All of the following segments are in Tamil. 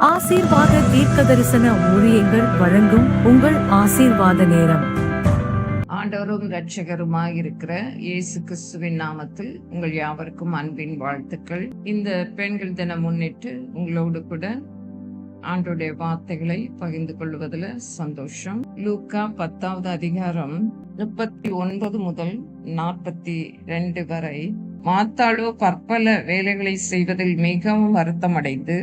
ஆசீர்வாத தீர்க்கதரிசன ஊழியங்கள் வழங்கும் உங்கள் ஆசீர்வாத நேரம். ஆண்டவரும் இரட்சகருமாய் இருக்கிற இயேசு கிறிஸ்துவின் நாமத்தில் உங்கள் யாவருக்கும் அன்பின் வாழ்த்துக்கள். இந்த பெண்கள் தினம் முன்னிட்டு உங்களோடு கூட ஆண்டோடைய வார்த்தைகளை பகிர்ந்து கொள்வதில் சந்தோஷம். லூக்கா 10வது அதிகாரம் 39 முதல் 42 வரை. மாத்தாளோ பற்பல வேலைகளை செய்வதில் மிகவும் வருத்தம் அடைந்து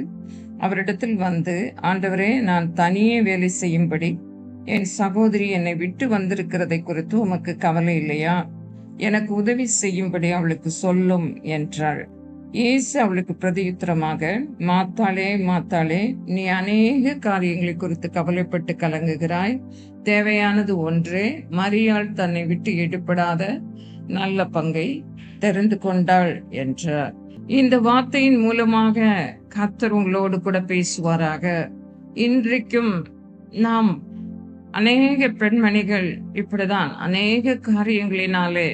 அவரிடத்தில் வந்து, ஆண்டவரே, நான் தனியே வேலை செய்யும்படி என் சகோதரி என்னை விட்டு வந்திருக்கிறதை குறித்து உமக்கு கவலை இல்லையா? எனக்கு உதவி செய்யும்படி அவளுக்கு சொல்லும் என்றாள். இயேசு அவளுக்கு பிரதியுத்தரமாக, மாத்தாளே மாத்தாளே, நீ அநேக காரியங்களை குறித்து கவலைப்பட்டு கலங்குகிறாய். தேவையானது ஒன்றே. மரியாள் தன்னை விட்டு எடுபடாத நல்ல பங்கை தெரிந்து கொண்டாள் என்றார். இந்த வார்த்தையின் மூலமாக கர்த்தர் உங்களோடு கூட பேசுவாராக. இன்றைக்கும் நாம் அநேக பெண்மணிகள் இப்படிதான் அநேக காரியங்களினாலே,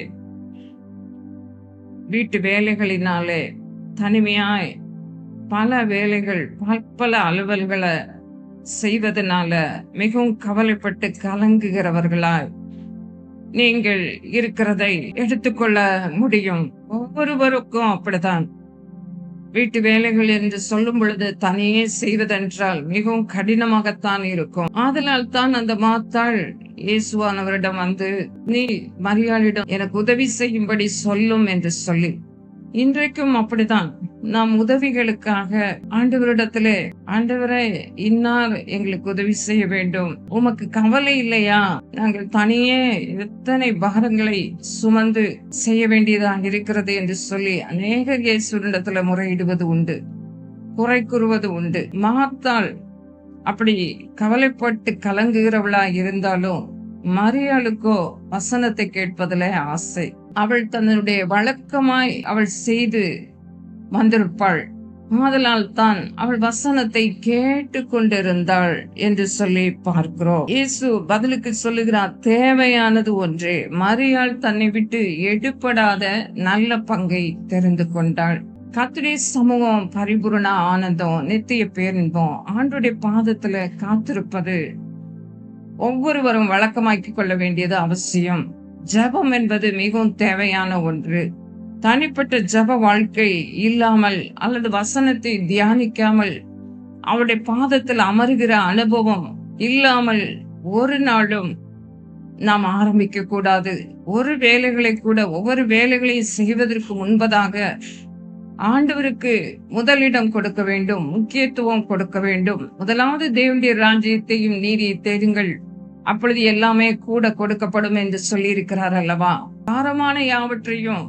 வீட்டு வேலைகளினாலே, தனிமையாய் பல வேலைகள் பல அலுவல்களை செய்வதனால மிகவும் கவலைப்பட்டு கலங்குகிறவர்களாய் நீங்கள் இருக்கிறதை எடுத்துக்கொள்ள முடியும். ஒவ்வொருவருக்கும் அப்படித்தான். வீட்டு வேலைகள் என்று சொல்லும் பொழுது தனியே செய்வதென்றால் மிகவும் கடினமாகத்தான் இருக்கும். ஆதலால் தான் அந்த மாத்தாள் இயேசுவானவரிடம் வந்து, நீ மரியாளிடம் எனக்கு உதவி செய்யும்படி சொல்லும் என்று சொல்லி. இன்றைக்கும் அப்படித்தான். நாம் உதவிகளுக்காக ஆண்டவரிடத்திலே, ஆண்டவரே, இன்னார் எங்களுக்கு உதவி செய்ய வேண்டும், உமக்கு கவலை இல்லையா? நாங்கள் தனியே எத்தனை பாரங்களை சுமந்து செய்ய வேண்டியதாக இருக்கிறது என்று சொல்லி அநேக இயேசுவிடத்துல முறையிடுவது உண்டு, குறை கூறுவது உண்டு. மாத்தாள் அப்படி கவலைப்பட்டு கலங்குகிறவளா இருந்தாலும் மரியாளுக்கோ வசனத்தை கேட்பதில ஆசை. அவள் தன்னுடைய வழக்கமாய் அவள் செய்து வந்திருப்பாள். ஆதலால் தான் அவள் வசனத்தை கேட்டு கொண்டிருந்தாள் என்று சொல்லி பார்க்கிறோம். இயேசு பதிலுக்கு சொல்லுகிறார், தேவையானது ஒன்றே. மரியாள் தன்னை விட்டு எடுபடாத நல்ல பங்கை தெரிந்து கொண்டாள். கர்த்தருடைய சமூகம், பரிபூரண ஆனந்தம், நித்திய பேரின்பம், ஆண்டவருடைய பாதத்துல காத்திருப்பது ஒவ்வொருவரும் வழக்கமாக்கிக் கொள்ள வேண்டியது அவசியம். ஜெபம் என்பது மிகவும் தேவையான ஒன்று. தனிப்பட்ட ஜெப வாழ்க்கை இல்லாமல் அல்லது வசனத்தை தியானிக்காமல் அவருடைய பாதத்தில் அமருகிற அனுபவம் இல்லாமல் ஒரு நாளும் நாம் ஆரம்பிக்க கூடாது. ஒவ்வொரு வேலைகளையும் செய்வதற்கு முன்பதாக ஆண்டவருக்கு முதலிடம் கொடுக்க வேண்டும், முக்கியத்துவம் கொடுக்க வேண்டும். முதலாவது தேவனுடைய ராஜ்யத்தையும் நீதியை தேடுங்கள், அப்பொழுது எல்லாமே கூட கொடுக்கப்படும் என்று சொல்லி இருக்கிறார் அல்லவா? பாரமான யாவற்றையும்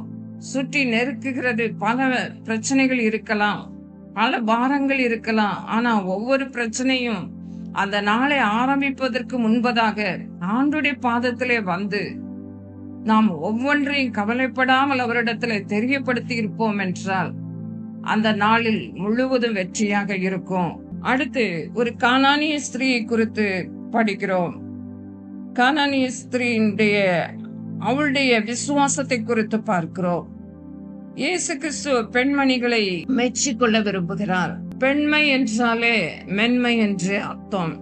சுற்றி நெருக்குகிறது. பல பிரச்சனைகள் இருக்கலாம், பல பாரங்கள் இருக்கலாம். ஆனா ஒவ்வொரு பிரச்சனையும் அந்த நாளை ஆரம்பிப்பதற்கு முன்பதாக ஆண்டவருடைய பாதத்திலே வந்து நாம் ஒவ்வொன்றையும் கவலைப்படாமல் அவரிடத்துல தெரியப்படுத்தி இருப்போம் என்றால் அந்த நாளில் முழுவதும் வெற்றியாக இருக்கும். அடுத்து ஒரு கானானிய ஸ்திரீயை குறித்து படிக்கிறோம். கானானிய ஸ்திரீனுடைய அவளுடைய விசுவாசத்தை குறித்து பார்க்கிறோம். இயேசு கிறிஸ்து பெண்மணிகளை மெச்சிக்கொள்ள விரும்புகிறார். பெண்மை என்றாலே மென்மை என்று அர்த்தம்.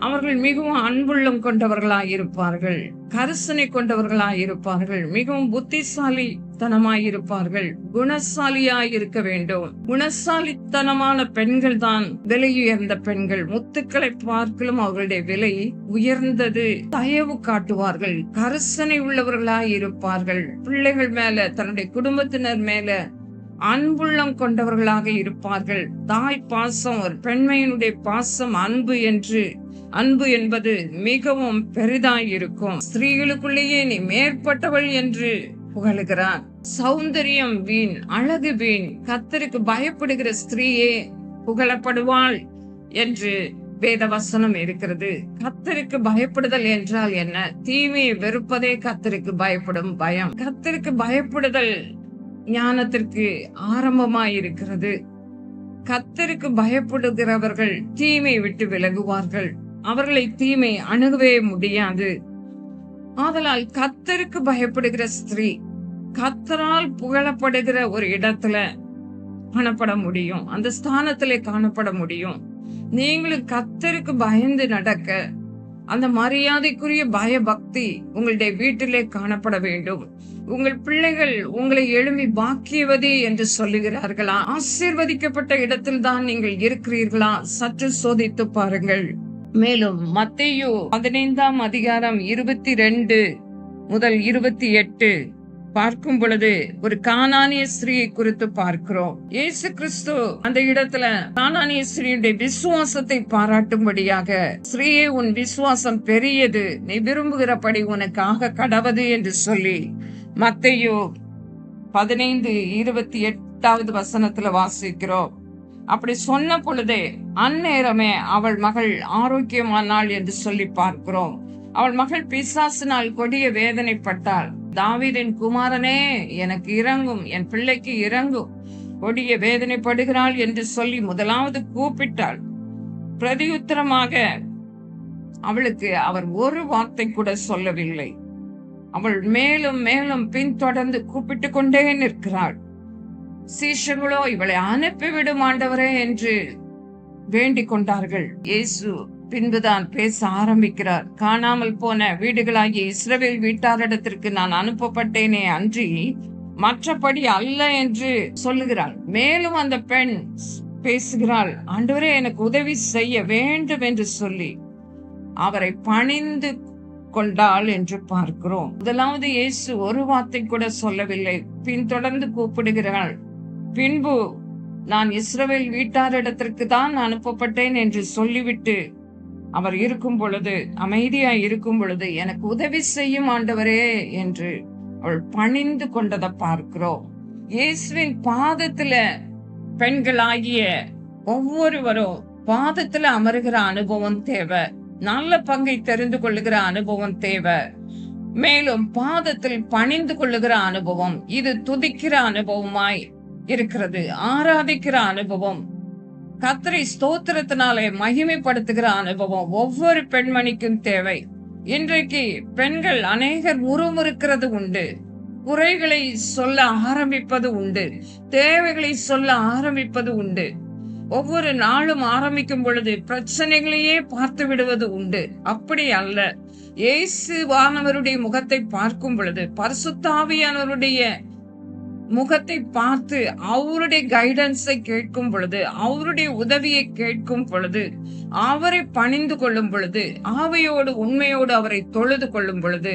அவர்கள் மிகவும் அன்புள்ளம் கொண்டவர்களாயிருப்பார்கள், கரிசனை கொண்டவர்களாயிருப்பார்கள், மிகவும் புத்திசாலித்தனமாயிருப்பார்கள், குணசாலியாயிருக்க வேண்டும். குணசாலித்தனமான பெண்கள் தான் விலையுயர்ந்த பெண்கள். முத்துக்களை பார்க்கலும் அவர்களுடைய விலை உயர்ந்தது. தயவு காட்டுவார்கள், கரிசனை உள்ளவர்களாயிருப்பார்கள், பிள்ளைகள் மேல, தன்னுடைய குடும்பத்தினர் மேல அன்புள்ளம் கொண்டவர்களாக இருப்பார்கள். தாய் பாசம், ஒரு பெண்மையினுடைய பாசம், அன்பு என்பது மிகவும் பெரிதாய் இருக்கும். ஸ்திரீகளுக்குள்ளேயே நீ மேற்பட்டவள் என்று புகழுகிறான். சௌந்தரியம் வீண், அழகு வீண். கர்த்தருக்கு பயப்படுகிற ஸ்திரீயே புகழப்படுவாள் என்று வேத வசனம் இருக்கிறது. கர்த்தருக்கு பயப்படுதல் என்றால் என்ன? தீமையை வெறுப்பதே கர்த்தருக்கு பயப்படும் பயம். கர்த்தருக்கு பயப்படுதல் ஞானத்திற்கு ஆரம்பமாயிருக்கிறது. கர்த்தருக்கு பயப்படுகிறவர்கள் தீமை விட்டு விலகுவார்கள். அவர்களை தீமை அணுகவே முடியாது. ஆதலால் கர்த்தருக்கு பயப்படுகிற ஸ்திரீ கர்த்தரால் புகழப்படுகிற ஒரு இடத்துல காணப்பட முடியும், அந்த ஸ்தானத்திலே காணப்பட முடியும். நீங்களும் கர்த்தருக்கு பயந்து நடக்க அந்த மரியாதைக்குரிய பயபக்தி உங்களுடைய வீட்டிலே காணப்பட வேண்டும். உங்கள் பிள்ளைகள் உங்களை எழும்பி பாக்கியவதி என்று சொல்லுகிறார்களா? ஆசீர்வதிக்கப்பட்ட இடத்தில் தான் நீங்கள் இருக்கிறீர்களா? சற்று சோதித்து பாருங்கள். மேலும் மத்தேயு 15ஆம் அதிகாரம் 22 முதல் 28 பார்க்கும் பொழுது ஒரு கானானிய ஸ்திரீயை குறித்து பார்க்கிறோம். இயேசு கிறிஸ்து அந்த இடத்துல கானானிய ஸ்திரீயுடைய விசுவாசத்தை பாராட்டும்படியாக, ஸ்திரீயே உன் விசுவாசம் பெரியது, நீ விரும்புகிறபடி உனக்காக கடவது என்று சொல்லி மத்தேயு 15:28 வசனத்துல வாசிக்கிறோம். அப்படி சொன்ன பொழுதே அந்நேரமே அவள் மகள் ஆரோக்கியமானாள் என்று சொல்லி பார்க்கிறோம். அவள் மகள் பிசாசினால் கொடிய வேதனைப்பட்டாள். தாவீதின் குமாரனே எனக்கு இரங்கும், என் பிள்ளைக்கு இரங்கும், கொடிய வேதனைப்படுகிறாள் என்று சொல்லி முதலாவது கூப்பிட்டாள். பிரதியுத்தரமாக அவளுக்கு அவர் ஒரு வார்த்தை கூட சொல்லவில்லை. அவள் மேலும் மேலும் பின்தொடர்ந்து கூப்பிட்டு கொண்டே நிற்கிறாள். சீஷர்களோ இவளை அனுப்பிவிடும் ஆண்டவரே என்று வேண்டிக் கொண்டார்கள். இயேசு பின்புதான் பேச ஆரம்பிக்கிறார். காணாமல் போன வீடுகளாகிய இஸ்ரவேல் வீட்டாரிடத்திற்கு நான் அனுப்பப்பட்டேனே அன்றி மற்றபடி அல்ல என்று சொல்லுகிறாள். மேலும் அந்த பெண் பேசுகிறாள், ஆண்டவரே எனக்கு உதவி செய்ய வேண்டும் என்று சொல்லி அவரை பணிந்து கொண்டாள் என்று பார்க்கிறோம். முதலாவது இயேசு ஒரு வார்த்தை கூட சொல்லவில்லை, பின்தொடர்ந்து கூப்பிடுகிறாள். பின்பு நான் இஸ்ரவேல் வீட்டாரிடத்திற்கு தான் அனுப்பப்பட்டேன் என்று சொல்லிவிட்டு அவர் இருக்கும் பொழுது, அமைதியாய் இருக்கும் பொழுது, எனக்கு உதவி செய்யும் ஆண்டவரே என்று அவள் பணிந்து கொண்டதை பார்க்கிறோம். இயேசுவின் பாதத்துல பெண்களாகிய ஒவ்வொருவரும் பாதத்துல அமருகிற அனுபவம் தேவை. நல்ல பங்கை தெரிந்து கொள்ளுகிற அனுபவம் தேவை. மேலும் பாதத்தில் பணிந்து கொள்ளுகிற அனுபவம், இது துதிக்கிற அனுபவமாய் இருக்கிறது. ஆராதிக்கிற அனுபவம், கர்த்தரை ஸ்தோத்திரத்தினாலே மகிமைப்படுத்துகிற அனுபவம் ஒவ்வொரு பெண்மணிக்கும் தேவை. இன்றைக்கு பெண்கள் அநேகர் முறுமுறுக்கிறது உண்டு, குறைகளை சொல்ல ஆரம்பிப்பது உண்டு, தேவைகளை சொல்ல ஆரம்பிப்பது உண்டு. ஒவ்வொரு நாளும் ஆரம்பிக்கும் பொழுது பிரச்சனைகளையே பார்த்து விடுவது உண்டு. அப்படி அல்ல. இயேசுவானவருடைய முகத்தை பார்க்கும் பொழுது, பரிசுத்த ஆவியானவருடைய முகத்தை பார்த்து அவருடைய கைடன்ஸை கேட்கும் பொழுது, அவருடைய உதவியை கேட்கும் பொழுது, அவரை பணிந்து கொள்ளும் பொழுது, ஆவியோடு உண்மையோடு அவரை தொழுது கொள்ளும் பொழுது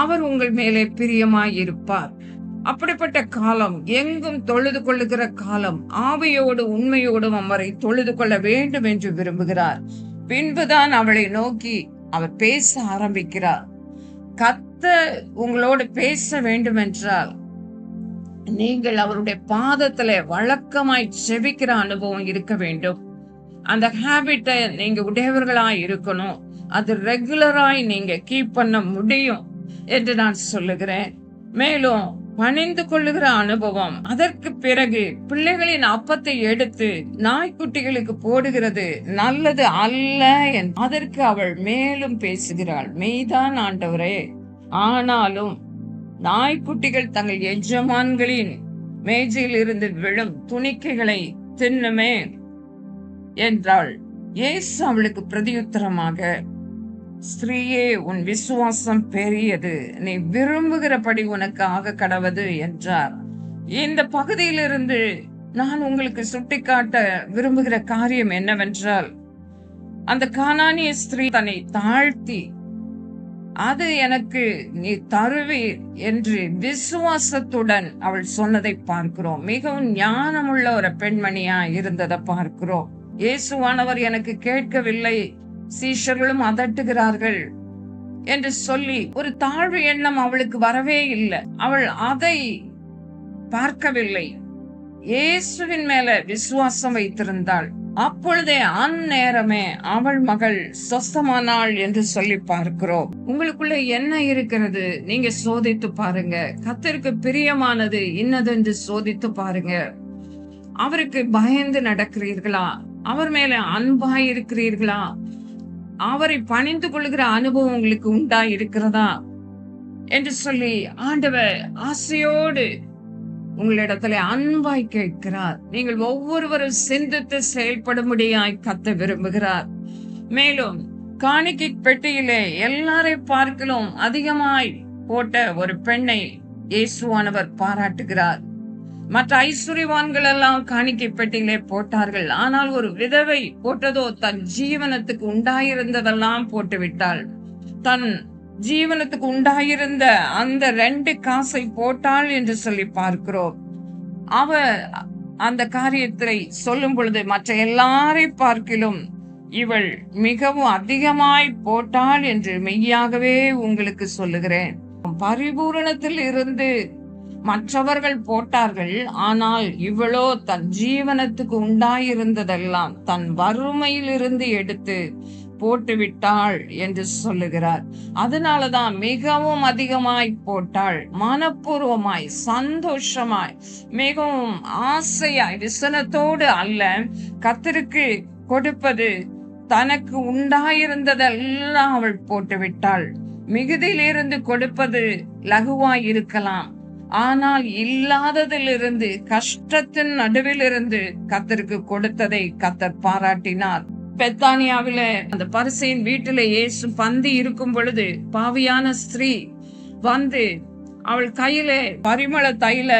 அவர் உங்கள் மேலே பிரியமாய் இருப்பார். அப்படிப்பட்ட காலம், எங்கும் தொழுது கொள்ளுகிற காலம், ஆவியோடு உண்மையோடும் அவரை தொழுது கொள்ள வேண்டும் என்று விரும்புகிறார். பின்புதான் அவளை நோக்கி அவர் பேச ஆரம்பிக்கிறார். கர்த்தர் உங்களோடு பேச வேண்டும் என்றால் நீங்கள் அவருடைய பாதத்துல வழக்கமாய் செபிக்கிற அனுபவம் இருக்க வேண்டும். அந்த ஹேபிட்டை நீங்க உடையவர்களாய் இருக்கணும். அது ரெகுலராய் நீங்க கீப் பண்ண முடியும் என்று நான் சொல்லுகிறேன். மேலும் பணிந்து கொள்ளுகிற அனுபவம், அதற்கு பிறகு பிள்ளைகளின் அப்பத்தை எடுத்து நாய்க்குட்டிகளுக்கு போடுகிறது நல்லது அல்ல. அதற்கு அவள் மேலும் பேசுகிறாள், மெய்தான் ஆண்டவரே, ஆனாலும் நாய்க்குட்டிகள் தங்கள் எஜமான்களின் மேஜையில் இருந்து விழும் துணிக்கைகளை தின்னுமே என்றாள். இயேசு அவளுக்கு பிரதியுத்தரமாக, ஸ்திரீயே உன் விசுவாசம் பெரியது, நீ விரும்புகிறபடி உனக்காக கடவது என்றார். இந்த பகுதியிலிருந்து நான் உங்களுக்கு சுட்டிக்காட்ட விரும்புகிற காரியம் என்னவென்றால், அந்த கானானிய ஸ்திரீ தன்னை தாழ்த்தி, அது எனக்கு நீ தருவீர் என்று விசுவாசத்துடன் அவள் சொன்னதை பார்க்கிறோம். மிகவும் ஞானமுள்ள ஒரு பெண்மணியா இருந்ததை பார்க்கிறோம். இயேசுவானவர் எனக்கு கேட்கவில்லை, சீஷர்களும் அதட்டுகிறார்கள் என்று சொல்லி ஒரு தாழ்வு எண்ணம் அவளுக்கு வரவே இல்லை. அவள் அதை பார்க்கவில்லை. இயேசுவின் மேல விசுவாசம் வைத்திருந்தாள். அப்பொழுதே அந்நேரமே அவள் மகள் சொஸ்தமானாள் என்று சொல்லி பார்க்கிறோம். உங்களுக்குள்ள என்ன இருக்கிறது நீங்க சோதித்து பாருங்க. கர்த்தருக்கு பிரியமானது இன்னதென்று சோதித்து பாருங்க. அவருக்கு பயந்து நடக்கிறீர்களா? அவர் மேல அன்பாய் இருக்கிறீர்களா? அவரை பணிந்து கொள்கிற அனுபவம் உங்களுக்கு உண்டா இருக்கிறதா என்று சொல்லி ஆண்டவர் ஆசையோடு உங்களிடத்துல அன்பாய் கேட்கிறார். நீங்கள் ஒவ்வொருவரும் சிந்தித்து செயல்படும்படியாய் கத்த விரும்புகிறார். மேலும் காணிக்கை பெட்டியிலே எல்லாரை பார்க்கலும் அதிகமாய் போட்ட ஒரு பெண்ணை இயேசுவானவர் பாராட்டுகிறார். மற்ற ஐஸ்வர்யவான்கள் எல்லாம் காணிக்கை பெட்டியிலே போட்டார்கள். ஆனால் ஒரு விதவை போட்டதோ தன் ஜீவனத்துக்கு உண்டாயிருந்ததெல்லாம் போட்டுவிட்டாள். தன் ஜீவனத்துக்கு உண்டாயிருந்த அந்த 2 காசை போட்டாள் என்று சொல்லி பார்க்கிறோம். அவ அந்த காரியத்தை சொல்லும் பொழுது மற்ற எல்லாரை பார்க்கிலும் இவள் மிகவும் அதிகமாய் போட்டாள் என்று மெய்யாகவே உங்களுக்கு சொல்லுகிறேன். பரிபூரணத்தில் இருந்து மற்றவர்கள் போட்டார்கள், ஆனால் இவளோ தன் ஜீவனத்துக்கு உண்டாயிருந்ததெல்லாம் தன் வறுமையிலிருந்து எடுத்து போட்டுவிட்டாள் என்று சொல்லுகிறார். அதனாலதான் மிகவும் அதிகமாய் போட்டாள். மனப்பூர்வமாய், சந்தோஷமாய், மிகவும் ஆசையாய், விசனத்தோடு அல்ல, கர்த்தருக்கு கொடுப்பது தனக்கு உண்டாயிருந்ததெல்லாம் அவள் போட்டுவிட்டாள். மிகுதியிலிருந்து கொடுப்பது லகுவாய் இருக்கலாம், ஆனால் இல்லாததிலிருந்து, கஷ்டத்தின் நடுவிலிருந்து கர்த்தருக்கு கொடுத்ததை கர்த்தர் பாராட்டினார். பெத்தானியாவில அந்த பரிசேயன் வீட்டில இயேசு பந்தி இருக்கும் பொழுது பாவியான ஸ்திரீ வந்து அவள் கையில பரிமள தைல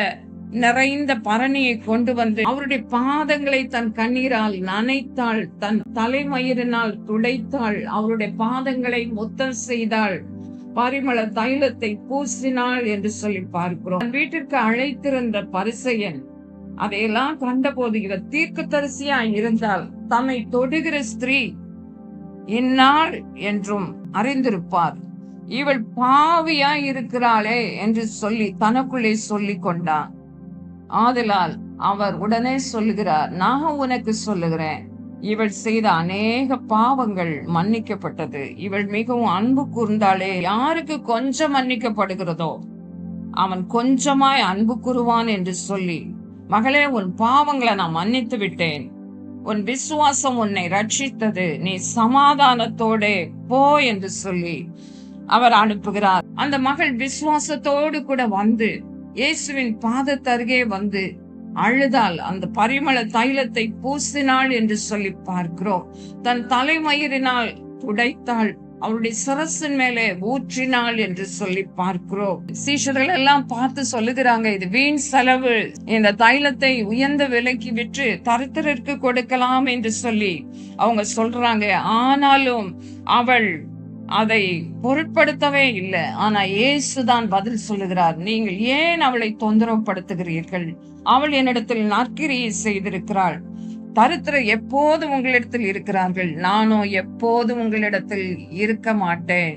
நிறைந்த பரணியை கொண்டு வந்து அவருடைய பாதங்களை தன் கண்ணீரால் நனைத்தாள், தன் தலைமயிரினால் துடைத்தாள், அவருடைய பாதங்களை முத்தம் செய்தாள், பரிமள தைலத்தை பூசினாள் என்று சொல்லி பார்க்கிறோம். வீட்டிற்கு அழைத்திருந்த பரிசேயன் அதையெல்லாம் கண்டபோது இவர் தீர்க்கதரிசியா இருந்தால் தம்மை தொடுகிற ஸ்திரீ இன்னாள் என்றும் அறிந்திருப்பார், இவள் பாவியா இருக்கிறாளே என்று சொல்லி தனக்குள்ளே சொல்லி கொண்டான். ஆதலால் அவர் உடனே சொல்லுகிறார், நான் உனக்கு சொல்லுகிறேன், இவள் செய்த அநேக பாவங்கள் மன்னிக்கப்பட்டது, இவள் மிகவும் அன்பு கூர்ந்தாளே. யாருக்கு கொஞ்சம் மன்னிக்கப்படுகிறதோ அவன் கொஞ்சமாய் அன்பு கூறுவான் என்று சொல்லி, மகளே, உன் பாவங்களை நான் மன்னித்து விட்டேன், உன் விசுவாசம் உன்னை ரட்சித்தது, நீ சமாதானத்தோட போ என்று சொல்லி அவர் அனுப்புகிறார். அந்த மகள் விசுவாசத்தோடு கூட வந்து இயேசுவின் பாதத்தருகே வந்து அழுதாள், அந்த பரிமள தைலத்தை பூசினாள் என்று சொல்லி பார்க்கிறோம். தன் தலைமயிரினால் துடைத்தாள், அவருடைய சிரசின் மேலே ஊற்றினாள் என்று சொல்லி பார்க்கிறோம். சீஷர்கள் எல்லாம் பார்த்து சொல்லுகிறாங்க, இது வீண் செலவு, இந்த தைலத்தை உயர்ந்த விலைக்கு விற்று தரித்திரருக்கு கொடுக்கலாம் என்று சொல்லி அவங்க சொல்றாங்க. ஆனாலும் அவள் அதை பொருட்படுத்தவே இல்லை. ஆனா இயேசுதான் பதில் சொல்லுகிறார், நீங்கள் ஏன் அவளை தொந்தரவு படுத்துகிறீர்கள்? அவள் என்னிடத்தில் நற்கிரியை செய்திருக்கிறாள். தரித்திரர் எப்போதும் உங்களிடத்தில் இருக்கிறார்கள், நானோ எப்போதும் உங்களிடத்தில் இருக்க மாட்டேன்.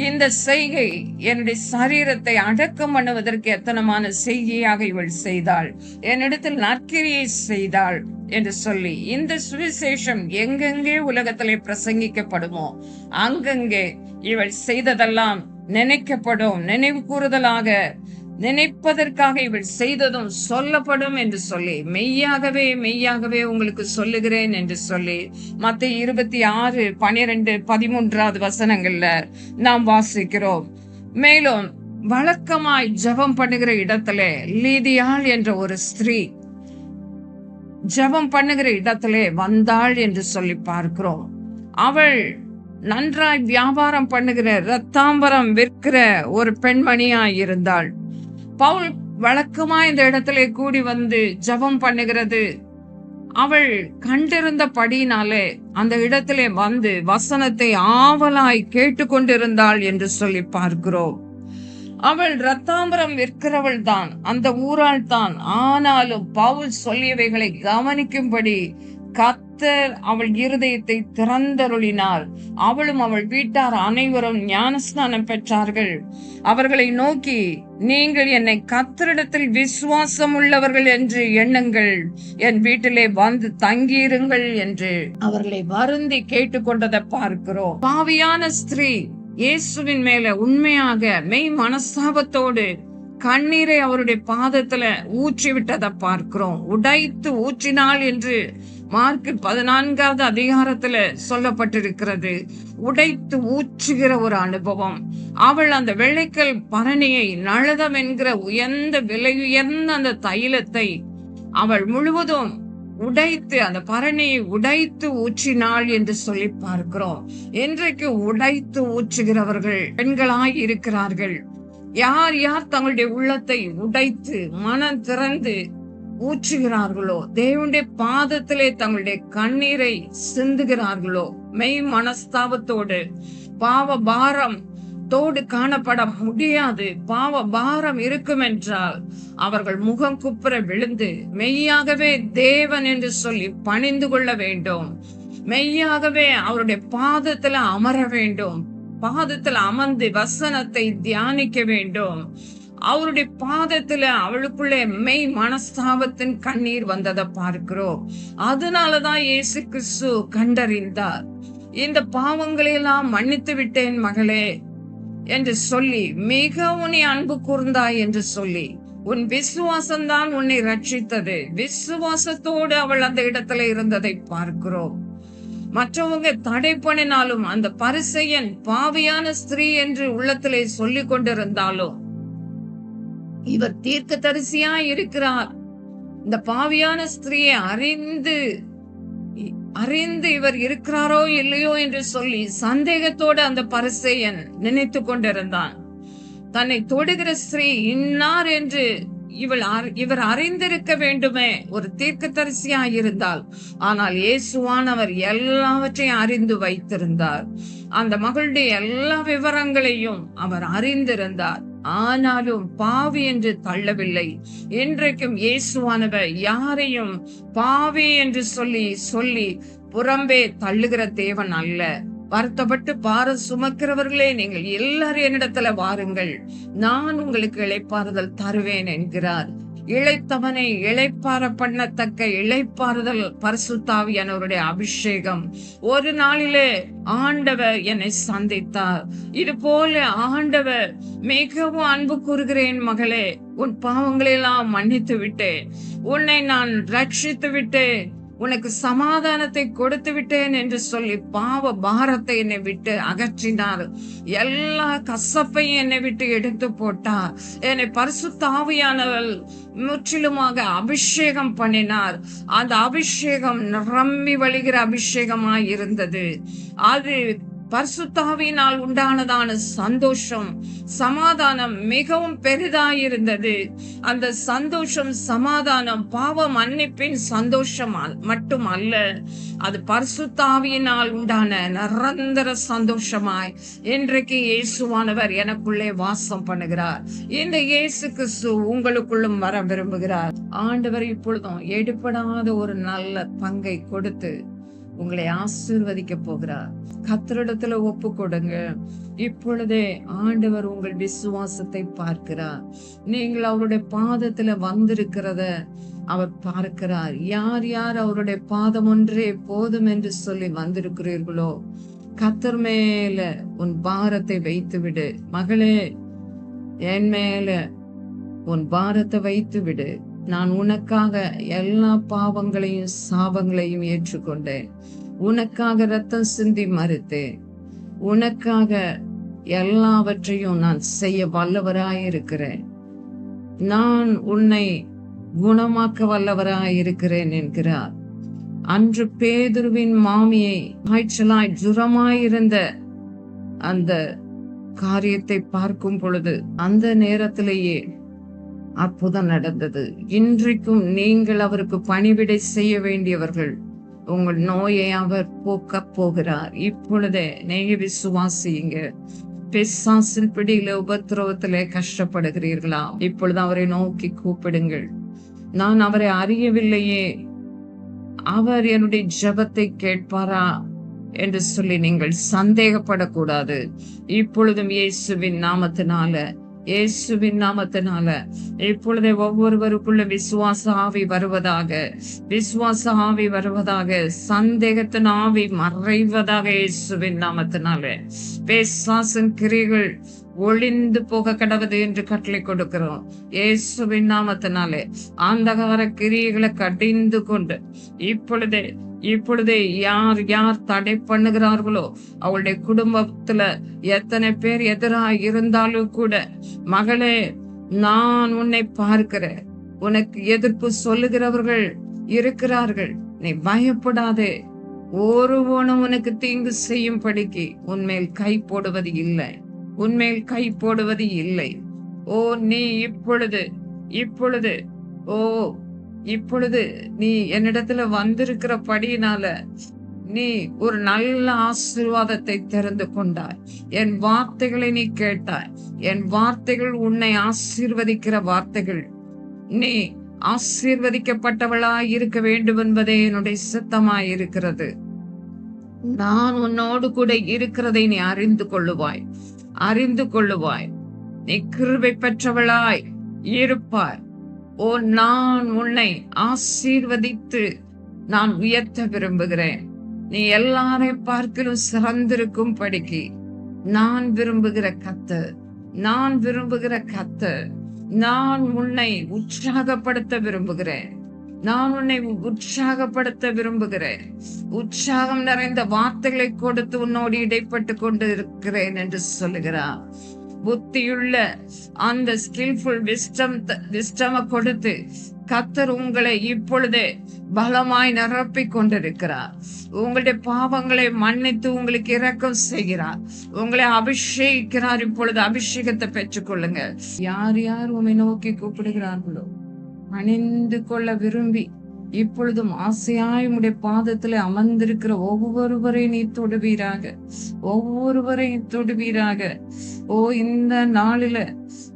இந்த செய்கை என்னுடைய சரீரத்தை அடக்கம் பண்ணுவதற்கு எத்தனமான செய்கையாக இவள் செய்தாள், என்னிடத்தில் நற்கிரியை செய்தாள் என்று சொல்லி இந்த சுவிசேஷம் எங்கெங்கே உலகத்திலே பிரசங்கிக்கப்படுமோ அங்கங்கே இவள் செய்ததெல்லாம் நினைக்கப்படும், நினைவு கூறுதலாக நினைப்பதற்காக இவள் செய்ததும் சொல்லப்படும் என்று சொல்லி, மெய்யாகவே மெய்யாகவே உங்களுக்கு சொல்லுகிறேன் என்று சொல்லி மத்தேயு 26:12-13 வசனங்கள்ல நாம் வாசிக்கிறோம். மேலும் வழக்கமாய் ஜெபம் பண்ணுகிற இடத்துல லீதியாள் என்ற ஒரு ஸ்திரீ ஜெபம் பண்ணுகிற இடத்திலே வந்தாள் என்று சொல்லி பார்க்கிறோம். அவள் நன்றாய் வியாபாரம் பண்ணுகிற இரத்தாம்பரம் விற்கிற ஒரு பெண்மணியாய் இருந்தாள். பவுல் வழக்கமா இந்த இடத்திலே கூடி வந்து ஜெபம் பண்ணுகிறது அவள் கண்டிருந்தபடினாலே அந்த இடத்திலே வந்து வசனத்தை ஆவலாய் கேட்டுக்கொண்டிருந்தாள் என்று சொல்லி பார்க்கிறோம். அவள் இரத்தாம்பரம் விற்கிறவள் தான், அந்த ஊராள் தான். ஆனாலும் பவுல் சொல்லியவைகளை கவனிக்கும்படி கர்த்தர் அவள் இருதயத்தை திறந்தருளினார். அவளும் அவள் வீட்டார் அனைவரும் ஞானஸ்நானம் பெற்றார்கள். அவர்களை நோக்கி, நீங்கள் என்னை கர்த்தரிடத்தில் விசுவாசம் உள்ளவர்கள் என்று எண்ணுங்கள், என் வீட்டிலே வந்து தங்கியிருங்கள் என்று அவர்களை வருந்தி கேட்டுக்கொண்டதை பார்க்கிறோம். பாவியான ஸ்திரீ இயேசுவின் மேல உண்மையாக மெய் மனஸ்தாபத்தோடு கண்ணீரை அவருடைய பாதத்துல ஊற்றி விட்டதை பார்க்கிறோம். உடைத்து ஊற்றினாள் என்று மார்க் 14வது அதிகாரத்துல சொல்லப்பட்டிருக்கிறது. உடைத்து ஊற்றுகிற ஒரு அனுபவம். அவள் அந்த வெள்ளைக்கல் பரணியை, நளதம் என்கிற விலை உயர்ந்த அந்த தைலத்தை அவள் முழுவதும் உடைத்து, அந்த பரணியை உடைத்து ஊற்றினாள் என்று சொல்லி பார்க்கிறோம். இன்றைக்கு உடைத்து ஊற்றுகிறவர்கள் பெண்களாய் இருக்கிறார்கள். யார் யார் தங்களுடைய உள்ளத்தை உடைத்து மனம் திறந்து ஊற்றுகிறார்களோ, தேவனுடைய பாதத்திலே தங்களுடைய கண்ணீரை சிந்துகிறார்களோ, மெய் மனஸ்தாபத்தோடு, பாவ பாரம் தோடு காணப்பட முடியாது, பாவ பாரம் இருக்கும் என்றால் அவர்கள் முகம் குப்புற விழுந்து மெய்யாகவே தேவன் என்று சொல்லி பணிந்து கொள்ள வேண்டும். மெய்யாகவே அவருடைய பாதத்துல அமர வேண்டும். பாதத்துல அமர்ந்து வசனத்தை தியானிக்க வேண்டும். அவருடைய பாதத்துல அவளுக்குள்ளே மெய் மனஸ்தாபத்தின் கண்ணீர் வந்ததை பார்க்கிறோம். அதனாலதான் இயேசு கிறிஸ்து கண்டறிந்தார். இந்த பாவங்களை எல்லாம் மன்னித்து விட்டேன் மகளே என்று சொல்லி, மிகவும் நீ அன்பு கூர்ந்தாய் என்று சொல்லி, உன் விசுவாசம்தான் உன்னை ரட்சித்தது. விசுவாசத்தோடு அவள் அந்த இடத்துல இருந்ததை பார்க்கிறோம். மற்றவங்க தடை பண்ணினாலும், அந்த பரிசேயன் பாவியான ஸ்திரீ என்று உள்ளத்திலே சொல்லிக் கொண்டிருந்தாலும், இவர் தீர்க்கதரிசியா இருக்கிறார், இந்த பாவியான ஸ்திரீயை அறிந்து இவர் இருக்கிறாரோ இல்லையோ என்று சொல்லி சந்தேகத்தோடு அந்த பரிசேயன் நினைத்து கொண்டிருந்தான். தன்னை தொடுகிற ஸ்திரீ இன்னார் என்று இவர் அறிந்திருக்க வேண்டுமே, ஒரு தீர்க்கதரிசியா இருந்தால். ஆனால் இயேசுவானவர் எல்லாவற்றையும் அறிந்து வைத்திருந்தார். அந்த மகளுடைய எல்லா விவரங்களையும் அவர் அறிந்திருந்தார். ஆனாலும் பாவி என்று தள்ளவில்லை. இன்றைக்கும் இயேசுவானவர் யாரையும் பாவி என்று சொல்லி புறம்பே தள்ளுகிற தேவன் அல்ல. வருத்தப்பட்டு பாரம் சுமக்கிறவர்களே, நீங்கள் எல்லாரும் என்னிடத்துல வாருங்கள், நான் உங்களுக்கு இளைப்பாறுதல் தருவேன் என்கிறார். இளைத்தவனை இளைப்பாற பண்ணத்தக்க இளைப்பாறுதல் பரிசுத்தாவியானவருடைய அபிஷேகம். ஒரு நாளிலே ஆண்டவர் என்னை சந்தித்தார். இது போல ஆண்டவர் மிகவும் அன்பு கூறுகிறேன் மகளே, உன் பாவங்களை எல்லாம் மன்னித்து விட்டேன், உன்னை நான் ரட்சித்து விட்டேன், உனக்கு சமாதானத்தை கொடுத்து விட்டேன் என்று சொல்லி பாவ பாரத்தை என்னை விட்டு அகற்றினார். எல்லா கசப்பையும் என்னை விட்டு எடுத்து போட்டார். என்னை பரிசுத்த ஆவியானவர் முற்றிலுமாக அபிஷேகம் பண்ணினார். அந்த அபிஷேகம் நிரம்பி வழிகிற அபிஷேகமாய் இருந்தது. அது பரிசுத்தாவியினால் உண்டானதான சந்தோஷம், சமாதானம் மிகவும் பெரிதாயிருந்தது. அந்த சந்தோஷம், சமாதானம் பாவ மன்னிப்பின் சந்தோஷம் மட்டும் அல்ல, அது பரிசுத்தாவியினால் உண்டான நிரந்தர சந்தோஷமாய் இன்றைக்கு இயேசுவானவர் எனக்குள்ளே வாசம் பண்ணுகிறார். இந்த இயேசு கிறிஸ்து உங்களுக்குள்ளும் வர விரும்புகிறார். ஆண்டவர் இப்பொழுதும் எடுபடாத ஒரு நல்ல பங்கை கொடுத்து உங்களை ஆசீர்வதிக்க போகிறார். கர்த்தரிடத்துல ஒப்பு கொடுங்க. இப்பொழுதே ஆண்டவர் உங்கள் விசுவாசத்தை பார்க்கிறார். நீங்கள் அவருடைய பாதத்துல வந்திருக்கிறத அவர் பார்க்கிறார். யார் யார் அவருடைய பாதம் ஒன்றே போதும் என்று சொல்லி வந்திருக்கிறீர்களோ, கர்த்தர் மேல உன் பாரத்தை வைத்து விடு. மகளே, என் மேல உன் பாரத்தை வைத்து விடு. நான் உனக்காக எல்லா பாவங்களையும் சாபங்களையும் ஏற்றுக்கொண்டேன். உனக்காக ரத்தம் சிந்தி மறுத்தேன். உனக்காக எல்லாவற்றையும் நான் செய்ய வல்லவராயிருக்கிறேன். நான் உன்னை குணமாக்க வல்லவராயிருக்கிறேன் என்கிறார். அன்று பேதுருவின் மாமியை காய்ச்சலாய் ஜுரமாயிருந்த அந்த காரியத்தை பார்க்கும் பொழுது அந்த நேரத்திலேயே அற்புதம் நடந்தது. இன்றைக்கும் நீங்கள் அவருக்கு பணிவிடை செய்ய வேண்டியவர்கள். உங்கள் நோயை அவர் போக்க போகிறார். இப்பொழுதே நீங்க விசுவாசியுங்க. பிசாசின் பிடியில உபத்திரவத்திலே கஷ்டப்படுகிறீர்களா? இப்பொழுது அவரை நோக்கி கூப்பிடுங்கள். நான் அவரை அறியவில்லையே, அவர் என்னுடைய ஜெபத்தை கேட்பாரா என்று சொல்லி நீங்கள் சந்தேகப்படக்கூடாது. இப்பொழுதும் இயேசுவின் நாமத்தினால இப்பொழுதே ஒவ்வொருவருக்குள்ள விசுவாச ஆவி வருவதாக, சந்தேகத்தின் ஆவி மறைவதாக. இயேசுவின் நாமத்தினால பிசாசின் கிரியைகள் ஒளிந்து போக கடவுது என்று கட்டளை கொடுக்கிறோம். இயேசுவின் நாமத்தினாலே அந்தகார கிரியைகளை கடிந்து கொண்டு இப்பொழுதே இப்பொழுதே யார் யார் தடை பண்ணுகிறார்களோ அவளுடைய குடும்பத்துல எத்தனை பேர் எதிராக இருந்தாலும் கூட, மகளே நான் உன்னை பார்க்கிறேன், உனக்கு எதிர்ப்பு சொல்லுகிறவர்கள் இருக்கிறார்கள், நீ பயப்படாதே, ஒருவனும் உனக்கு தீங்கு செய்யும்படிக்கு உன்மேல் கை போடுவது இல்லை, உன்மேல் கை போடுவது இல்லை. ஓ நீ இப்பொழுது இப்பொழுது ஓ இப்பொழுது நீ என்னிடத்துல வந்திருக்கிற படியினால நீ ஒரு நல்ல ஆசீர்வாதத்தை தெரிந்து கொண்டாய். என் வார்த்தைகளை நீ கேட்டாய். என் வார்த்தைகள் உன்னை ஆசீர்வதிக்கிற வார்த்தைகள். நீ ஆசீர்வதிக்கப்பட்டவளாய் இருக்க வேண்டும் என்பதே என்னுடைய சித்தமாய் இருக்கிறது. நான் உன்னோடு கூட இருக்கிறதை நீ அறிந்து கொள்ளுவாய், அறிந்து கொள்ளுவாய். நீ கிருபை பெற்றவளாய் இருப்பாய். ஓ நான் உன்னை ஆசீர்வதித்து நான் உயர்த்த விரும்புகிறேன். நீ எல்லாரை பார்க்கலும் சிறந்திருக்கும் படிக்கு நான் விரும்புகிற கர்த்தர், நான் விரும்புகிற கர்த்தர். நான் உன்னை உற்சாகப்படுத்த விரும்புகிறேன், நான் உன்னை உற்சாகப்படுத்த விரும்புகிறேன். உற்சாகம் நிறைந்த வார்த்தைகளை கொடுத்து உன்னோடு இடைப்பட்டு கொண்டு இருக்கிறேன் என்று சொல்லுகிறார். புத்தியுள்ள அந்த ஸ்கில்ஃபுல் விஸ்டம் கொடுத்து கர்த்தர் உங்களை இப்பொழுதே பலமாய் நிரப்பி கொண்டிருக்கிறார். உங்களுடைய பாவங்களை மன்னித்து உங்களுக்கு இரக்கம் செய்கிறார், உங்களை அபிஷேகிக்கிறார். இப்பொழுது அபிஷேகத்தை பெற்றுக்கொள்ளுங்க. யார் யார் உம்மை நோக்கி கூப்பிடுகிறார்களோ அணிந்து கொள்ள விரும்பி இப்பொழுதும் ஆசையாய் உடைய பாதத்துல அமர்ந்திருக்கிற ஒவ்வொருவரை நீ தொடுவீராக, ஒவ்வொருவரை தொடுவீராக. ஓ இந்த நாளில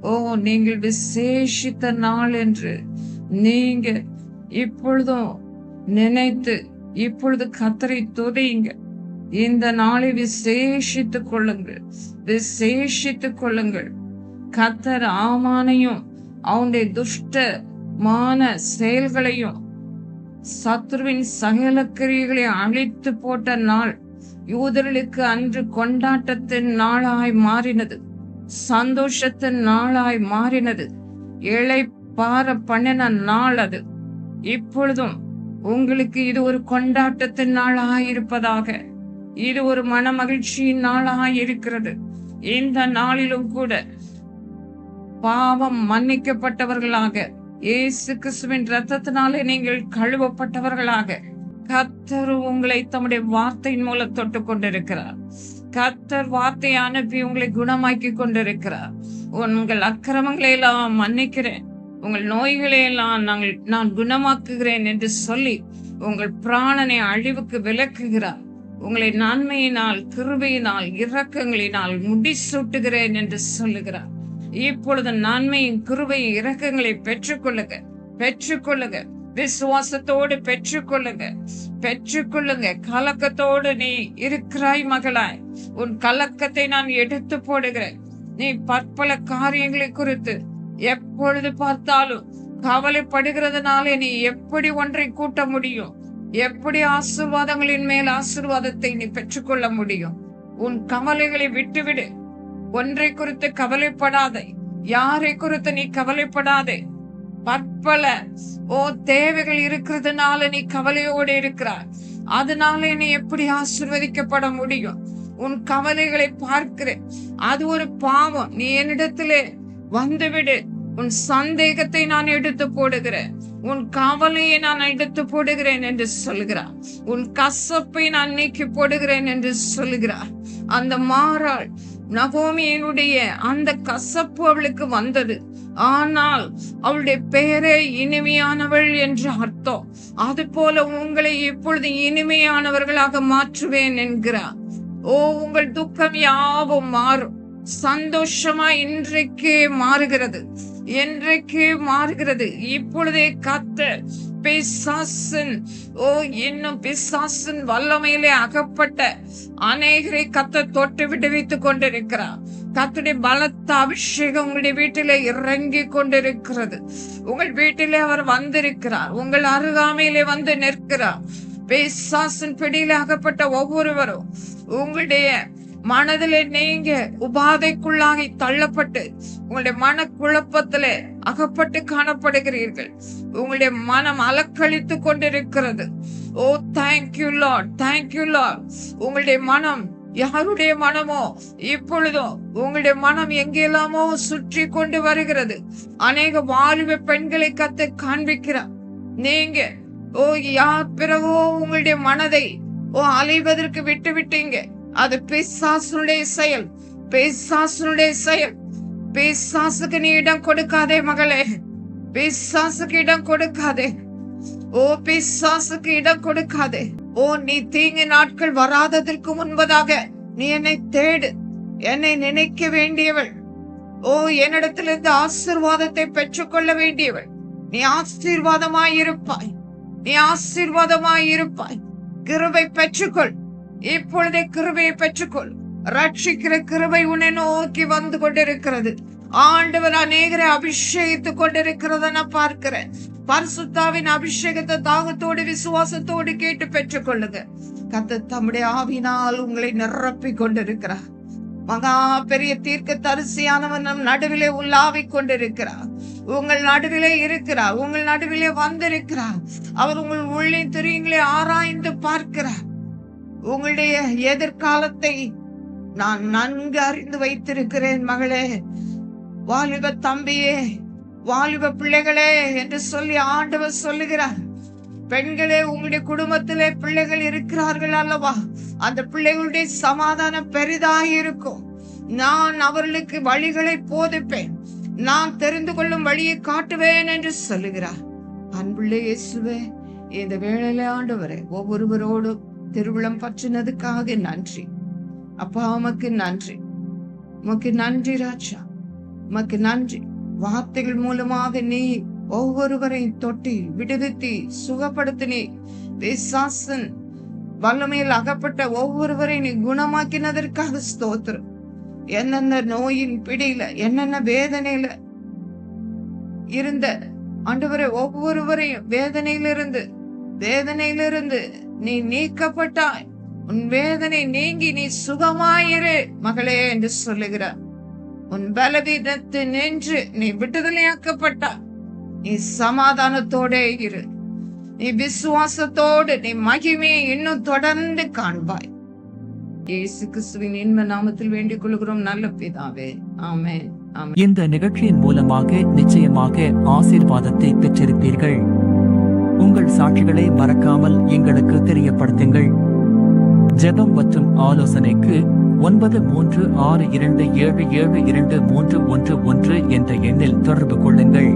ஓ நீங்கள் விசேஷித்த நாள் என்று நீங்க இப்பொழுதும் நினைத்து இப்பொழுது கர்த்தரை துதியுங்க. இந்த நாளை விசேஷித்துக் கொள்ளுங்கள், விசேஷித்துக் கொள்ளுங்கள். கர்த்தர் ஆமானையும் அவனுடைய துஷ்டமான செயல்களையும் சத்ருவின் சகல கிரியைகளை அழித்து போட்ட நாள் யூதர்களுக்கு அன்று கொண்டாட்டத்தின் நாளாய் மாறினது, சந்தோஷத்தின் நாளாய் மாறினது, இளைப்பாற பண்ணின நாள் அது. இப்பொழுதும் உங்களுக்கு இது ஒரு கொண்டாட்டத்தின் நாளாய் இருப்பதாக, இது ஒரு மன மகிழ்ச்சியின் நாளாய் இருக்கிறது. இந்த நாளிலும் கூட பாவம் மன்னிக்கப்பட்டவர்களாக, இயேசு கிறிஸ்துவின் இரத்தத்தினாலே நீங்கள் கழுவப்பட்டவர்களாக கர்த்தர் உங்களை தம்முடைய வார்த்தையின் மூலம் தொட்டு கொண்டிருக்கிறார். கர்த்தர் வார்த்தையை அனுப்பி உங்களை குணமாக்கி கொண்டிருக்கிறார். உங்கள் அக்கிரமங்களை எல்லாம் மன்னிக்கிறேன், உங்கள் நோய்களை எல்லாம் நான் குணமாக்குகிறேன் என்று சொல்லி உங்கள் பிராணனை அழிவுக்கு விலக்குகிறார். உங்களை நன்மையினால் கிருபையினால் இரக்கங்களினால் முடிசூட்டுகிறேன் என்று சொல்லுகிறார். இப்பொழுது நன்மையின் கிருபையின் இரக்கங்களை பெற்றுக்கொள்ளுங்க, பெற்றுக்கொள்ளுங்க. விசுவாசத்தோடு பெற்றுக்கொள்ளுங்க, பெற்றுக்கொள்ளுங்க. கலக்கத்தோடு நீ இருக்கிறாய் மகளாய், உன் கலக்கத்தை நான் எடுத்து போடுகிறேன். நீ பற்பல காரியங்களை குறித்து எப்பொழுது பார்த்தாலும் கவலைப்படுகிறதுனாலே நீ எப்படி ஒன்றை கூட்ட முடியும்? எப்படி ஆசீர்வாதங்களின் மேல் ஆசீர்வாதத்தை நீ பெற்றுக்கொள்ள முடியும்? உன் கவலைகளை விட்டுவிடு. ஒன்றை குறித்து கவலைப்படாதே, யாரை குறித்து நீ கவலைப்படாதே. பற்பல தேவைகள் இருக்கிறதுனால நீ கவலையோடு இருக்கிறாய். அதனால நீ எப்படி ஆசீர்வதிக்கப்பட முடியும்? உன் கவலைகளை பார்க்கிறேன், அது ஒரு பாவம். நீ என்னிடத்திலே வந்துவிடு. உன் சந்தேகத்தை நான் எடுத்து போடுகிறேன், உன் கவலையை நான் எடுத்து போடுகிறேன் என்று சொல்கிறார். உன் கசப்பை நான் நீக்கி போடுகிறேன் என்று சொல்கிறார். அந்த மாறாள் நகோமியினுடைய அந்த கசப்பு அவளுக்கு வந்தது, ஆனால் அவளுடைய பெயரே இனிமையானவள் என்று அர்த்தம். அது போல உங்களை இப்பொழுது இனிமையானவர்களாக மாற்றுவேன் என்கிறார். ஓ உங்கள் துக்கம் யாவும் மாறும், சந்தோஷமா இன்றைக்கே மாறுகிறது, என்றைக்கு மாறுகிறது. இப்பொழுதே கர்த்தர் பிசாசின் இன்னும் பிசாசின் வல்லமையிலே அகப்பட்ட அநேகரை கர்த்தர் தொட்டு விடுவித்துக் கொண்டிருக்கிறார். கர்த்தருடைய பலத்த அபிஷேகம் உங்களுடைய வீட்டிலே இறங்கி கொண்டிருக்கிறது. உங்கள் வீட்டிலே அவர் வந்திருக்கிறார், உங்கள் அருகாமையிலே வந்து நிற்கிறார். பிசாசின் பிடியிலே அகப்பட்ட ஒவ்வொருவரும் உங்களுடைய மனதிலே நீங்க உபாதைக்குள்ளாகி தள்ளப்பட்டு உங்களுடைய மன குழப்பத்திலே அகப்பட்டு காணப்படுகிறீர்கள். உங்களுடைய மனம் அலக்களித்து கொண்டிருக்கிறது. ஓ தேங்க்யூ லார்ட், தேங்க்யூ லார்ட். உங்களுடைய மனம் யாருடைய மனமோ இப்பொழுதோ உங்களுடைய மனம் எங்கெல்லாமோ சுற்றி கொண்டு வருகிறது. அநேக வாலிப பெண்களை கத்து காண்பிக்கிறார். நீங்க பிறகோ உங்களுடைய மனதை அலைவதற்கு விட்டு விட்டீங்க. அது பிசாசுடைய செயல், பிசாசுடைய செயல். பிசாசுக்கு நீ இடம் கொடுக்காதே மகளே, பிசாசுக்கு இடம் கொடுக்காதே. பிசாசுக்கு இடம் கொடுக்காதே. நீ தீங்கு நாட்கள் வராததற்கு முன்பதாக நீ என்னை தேடு, என்னை நினைக்க வேண்டியவள். என்னிடத்திலிருந்து ஆசீர்வாதத்தை பெற்றுக்கொள்ள வேண்டியவள். நீ ஆசீர்வாதமாயிருப்பாய், நீ ஆசீர்வாதமாயிருப்பாய். கிருபை பெற்றுக்கொள், இப்பொழுதே கிருபையை பெற்றுக்கொள். ரட்சிக்கிற கிருபை உன்னை நோக்கி வந்து கொண்டிருக்கிறது. ஆண்டவர் அநேகரை அபிஷேகித்துக் கொண்டிருக்கிறத நான் பார்க்கிறேன். பரிசுத்தாவின் அபிஷேகத்தை தாகத்தோடு விசுவாசத்தோடு கேட்டு பெற்றுக் கொள்ளுங்க. கர்த்தர் தம்முடைய ஆவியினால் உங்களை நிரப்பி கொண்டிருக்கிறார். மகா பெரிய தீர்க்க தரிசியானவன் நம் நடுவிலே உலாவிக் கொண்டிருக்கிறார். உங்கள் நடுவிலே இருக்கிறார், உங்கள் நடுவிலே வந்திருக்கிறார். அவர் உங்கள் உள்ளே திரியங்களை ஆராய்ந்து பார்க்கிறார். உங்களுடைய எதிர்காலத்தை நான் நன்கு அறிந்து வைத்திருக்கிறேன் மகளே, வாலிப தம்பியே, வாலிப பிள்ளைகளே என்று சொல்லி ஆண்டவர் சொல்லுகிறார். பெண்களே, உங்களுடைய குடும்பத்திலே பிள்ளைகள் இருக்கிறார்கள் அல்லவா? அந்த பிள்ளைகளுடைய சமாதானம் பெரிதாக இருக்கும். நான் அவர்களுக்கு வழிகளை போதிப்பேன், நான் தெரிந்து கொள்ளும் வழியை காட்டுவேன் என்று சொல்லுகிறார். அன்புள்ள இயேசுவே, இந்த வேளையில ஆண்டவரே ஒவ்வொருவரோடும் திருவிழம் பற்றினதுக்காக நன்றி அப்பா. உமக்கு நன்றி, உமக்கு நன்றி ராஜா, உமக்கு நன்றி. வார்த்தைகள் மூலமாக நீ ஒவ்வொருவரையும் தொட்டி விடுவித்தி சுகப்படுத்தினி. பிசாசின் வல்லமையில் அகப்பட்ட ஒவ்வொருவரை நீ குணமாக்கினதற்காக ஸ்தோத்திரம். என்னென்ன நோயின் பிடியில, என்னென்ன வேதனையில இருந்த ஆண்டவரை ஒவ்வொருவரையும் வேதனையிலிருந்து நீ நீக்கப்பட்டாய். உன் வேதனை நீங்கி நீ சுகமாயிரு மகளே என்று சொல்லுகிறார். உன் பலவீனத்து நின்று நீ விடுதலையாக்கப்பட்ட, நீ சமாதானத்தோட இரு. நீ விசுவாசத்தோடு நீ மகிமையை இன்னும் தொடர்ந்து காண்பாய். இயேசு கிறிஸ்துவின் இன்ப நாமத்தில் வேண்டிக் கொள்கிறோம் நல்ல பிதாவே, ஆமென். இந்த நிகழ்ச்சியின் மூலமாக நிச்சயமாக ஆசீர்வாதத்தை பெற்றிருப்பீர்கள். உங்கள் சாட்சிகளை மறக்காமல் எங்களுக்கு தெரியப்படுத்துங்கள். ஜெபம் மற்றும் ஆலோசனைக்கு 9362772311 என்ற எண்ணில் தொடர்பு கொள்ளுங்கள்.